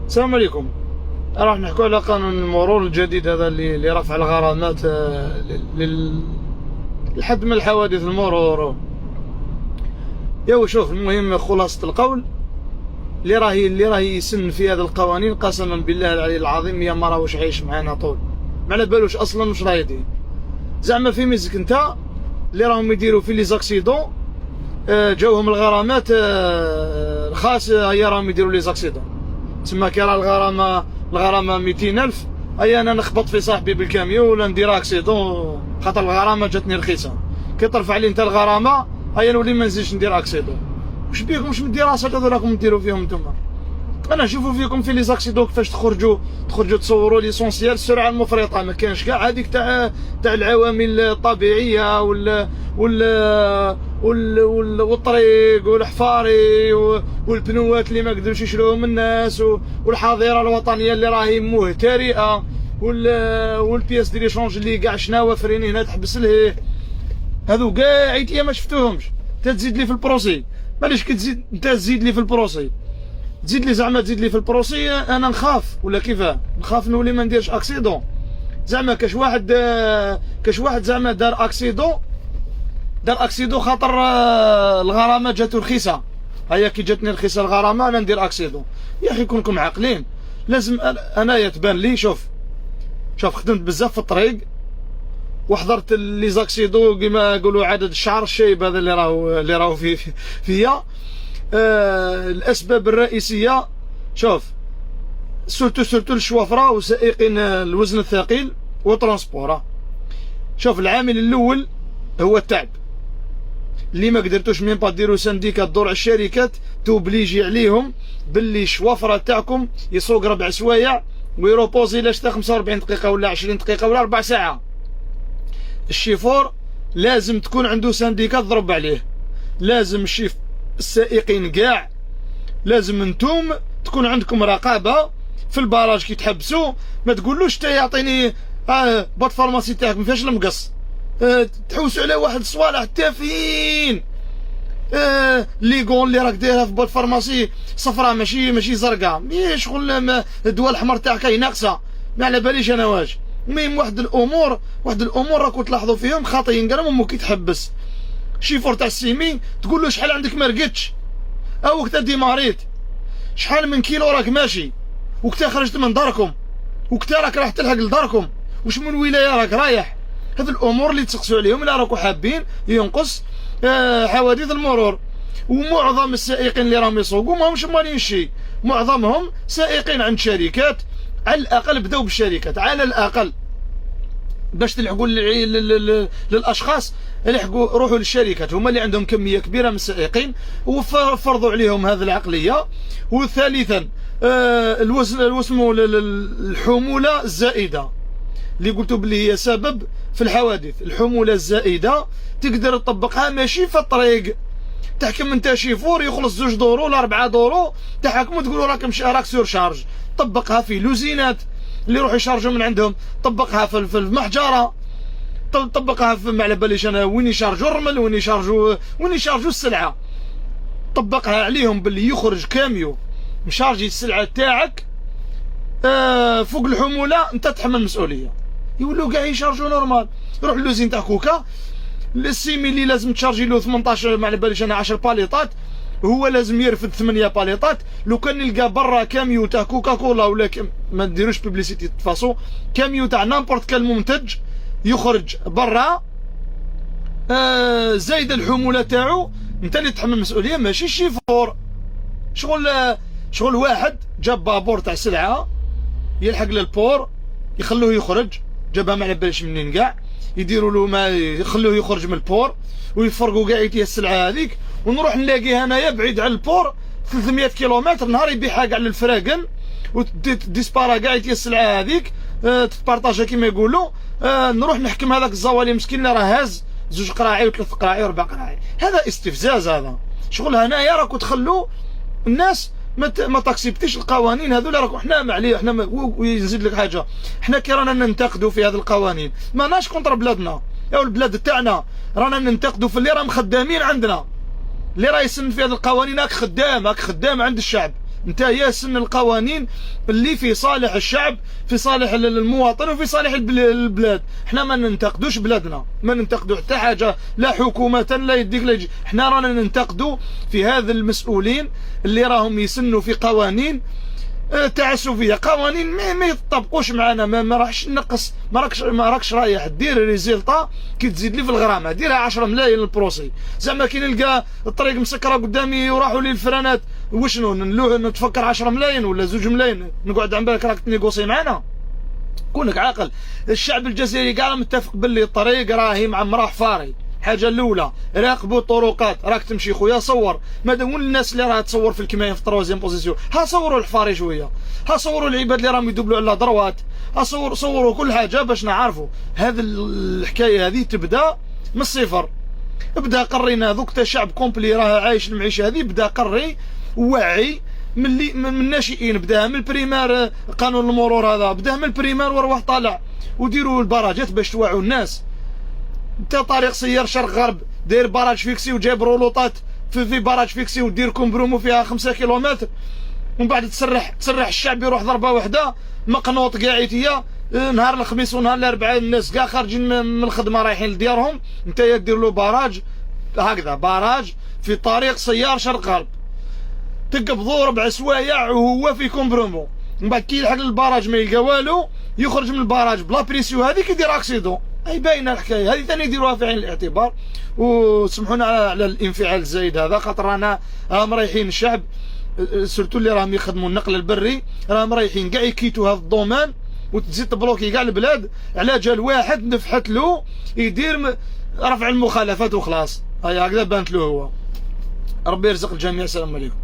السلام عليكم. راح نحكوا على قانون المرور الجديد هذا اللي رفع الغرامات لحد من الحوادث المرور. شوف، المهم خلاصة القول اللي راهي يسن في هذه القوانين قسما بالله العلي العظيم يا ما راهوش عايش معانا طول، ما على بالوش اصلا واش راه يدير. زعما في ميزك انت اللي راهم يديروا في لي زاكسيدون جاوهم الغرامات الخاص، هي راهم يديروا لي زاكسيدون تما كي راه الغرامه 200,000، اي انا نخبط في صاحبي بالكاميو ولا ندير اكسيدون خاطر الغرامه جاتني رخيصه. كي ترفع لي انت الغرامه اي نولي ما نزيدش ندير اكسيدون. واش بيكم واش من الدراسات هذو راكم ديروا فيهم نتوما؟ انا نشوفوا فيكم في لي زاكسيدون كيفاش تخرجوا تصوروا ليسونسيال السرعه المفرطه، ما كانش كاع هذيك تاع العوامل الطبيعيه والطريق والحفاري والبنوات اللي ما قدروش يشروهم الناس والحظيره الوطنيه اللي راهي مهترئه والبياس دي ليشونج اللي كاع شناوه فرين هنا تحبس ليه. هذو كاع عيتيا ما شفتوهمش. انت تزيد لي في البروسي، معليش كتزيد انت تزيد لي في البروسي، تزيد لي في البروسي انا نخاف ولا كيفاه؟ نخاف نولي ما نديرش اكسيدون. زعما كاش واحد زعما دار اكسيدون خاطر الغرامه جاتو رخيصه. هيا كي جاتني رخيصه الغرامه انا ندير اكسيدون. يا اخي كونكم عاقلين. لازم انايا تبان لي. شوف خدمت بزاف في الطريق وحضرت لي زاكسيدون كيما يقولوا عدد الشعر الشايب هذا اللي راهو فيا. الاسباب الرئيسيه شوف سورتو الشوافره وسائقين الوزن الثقيل وترونسبورا. شوف العامل الاول هو التعب اللي ما قدرتوش مين با ديروا سنديكات دور على الشركات توبليجي عليهم باللي الشوافره تاعكم يسوق 4 سوايع ويروبوزي لاش 45 دقيقه ولا 20 دقيقه ولا 4 ساعات. الشيفور لازم تكون عنده سنديكات تضرب عليه. لازم السائقين كاع لازم انتم تكون عندكم رقابه في البراج كي تحبسوا. ما تقولوش تا يعطيني بات فارماسي تاعك ما فيهاش المقص. تحوسوا على واحد الصوالح تافهين. ليغون اللي راك دايرها في بات فارماسي صفراء ماشي زرقاء، شغل الدواء الاحمر تاعك ناقصه، ما على باليش انا واش. المهم واحد الامور راكم تلاحظوا فيهم خاطئين كرام. امك كي تحبس شيفور تاع السيمي تقول له شحال عندك ما رقدتش، او وقت ديماريت شحال من كيلو راك ماشي، وقت خرجت من داركم، وقت راك راح تلحق لداركم، واش من ولايه راك رايح. هذه الامور اللي تسقسوا عليهم الا راكم حابين ينقص حوادث المرور. ومعظم السائقين اللي راهم يسوقوا ماهمش مالين شي، معظمهم سائقين عند شركات. على الاقل بداو بالشركات، على الاقل باش تلحقوا للاشخاص يلحقوا روحوا للشركات، هما اللي عندهم كميه كبيره من السائقين وفرضوا عليهم هذه العقليه. وثالثا الحموله الزائده اللي قلتوا باللي هي سبب في الحوادث. الحموله الزائده تقدر تطبقها ماشي في الطريق، تحكم انت شيفور يخلص 2 دورو ولا 4 دورو تحكم وتقولوا راك سور شارج. طبقها في لوزينات اللي يروحوا يشارجوا من عندهم، طبقها في المحجره، طبقها في ما على باليش انا وين يشارجوا الرمل، وين يشارجوا السلعه. طبقها عليهم باللي يخرج كاميو مشارجي السلعه تاعك فوق الحموله انت تحمل المسؤوليه. يولوا كاع يشارجوا نورمال. يروح اللوزين تاع كوكا السيمي اللي لازم تشارجي له 18 ما على باليش انا 10 باليطات، هو لازم يرفد 8 باليطات. لو كان نلقى برا كاميو تاع كوكا كولا ولا ما نديروش بيبليسيتي تفاصو، كاميو تاع نامبورت كال منتج يخرج برا زايد الحموله تاعو، انت اللي تحمل المسؤوليه ماشي شيفور. شغل واحد جاب بابور تاع سلعه يلحق للبور يخلوه يخرج، جابها ما على باليش منين كاع، يديروا له ما يخلوه يخرج من البور ويفرقوا كاع السلعه هذيك، ونروح نلاقيها انايا بعيد على البور 300 كيلومتر، نهار يبيعها كاع للفراقن وديسبارا كاع السلعه هذيك تتبارطاجا كيما يقولوا. نروح نحكم هذاك الزوالي مسكين اللي راه هاز 2 قراعي و3 قراعي و4 قراعي. هذا استفزاز. هذا شغل هنايا راكم تخلوا الناس ما تاكسبتيش القوانين هذو اللي راكم حنا عليه. حنا ويزيد لك حاجه، حنا كي رانا ننتقدوا في هذه القوانين ماناش كونتر بلادنا يا البلاد تاعنا، رانا ننتقدوا في اللي راهم خدامين عندنا، اللي راه يسن في هذه القوانين. راك خدام عند الشعب، انت هي سن القوانين اللي في صالح الشعب، في صالح المواطن، وفي صالح البلاد. احنا ما ننتقدوش بلادنا، ما ننتقدو حتى حاجه، لا حكومه لا يديك لا يجي. احنا رانا ننتقدو في هذا المسؤولين اللي راهم يسنوا في قوانين تعسفيه، قوانين ما يطبقوش معنا. ما راحش نقص، ما راكش رايح دير ريزيلطا كي تزيد لي في الغرامه، ديرها 10 ملايين للبروسي. زعما كي نلقى الطريق مسكره قدامي وراحوا لي الفرانات، وشنو نتفكر 10 ملايين ولا 2 ملايين نقعد عم بالك راك تنيغوسي معنا؟ كونك عاقل. الشعب الجزائري كاع متفق باللي الطريق راهي معمره حفاري. الحاجه الاولى راقبوا الطرقات، راك تمشي خويا صور، مادام الناس اللي راه تصور في الكمايه في التروازيام بوزيسيون، ها صوروا الحفاري شويه، ها صوروا العباد اللي راهم يدبلوا على دروات، ها صوروا كل حاجه باش نعرفوا. هذه الحكايه هذه تبدا من الصفر. بدا قرينا دوك تا شعب كومبلي راه عايش المعيشه هذه، بدا قري وعي من الناشئين، بداها من البريمار. قانون المرور هذا بداه من البريمار وروح طالع، وديروا البراجات باش توعوا الناس. انت طريق سيار شرق غرب داير باراج فيكسي وجايب رولوطات في باراج فيكسي ودير كومبرومو فيها 5 كيلومتر، ومن بعد تسرح الشعب يروح ضربه واحده مقنوط قاعديه. نهار الخميس ونهار الاربعاء الناس كاع خارجين من الخدمه رايحين لديارهم، انت دير له باراج هكذا، باراج في طريق سيار شرق غرب، تقبضوا 4 سوايع وهو في كومبرومو. من بعد كي يلحق للباراج ما يلقى والو، يخرج من الباراج بلا بريسيو هذيك يدير اكسيدون. اي باينه الحكايه هذه، ثاني يديروها في عين الاعتبار. وسمحونا على الانفعال الزايد هذا، خاطر رانا راهم رايحين الشعب سورتو اللي راهم يخدموا النقل البري، راهم رايحين كاع يكيتوا هذا الدومان، وتزيد تبلوكي كاع البلاد على جال واحد نفحت له يدير رفع المخالفات وخلاص. هاي هكذا بانت له هو. ربي يرزق الجميع. السلام عليكم.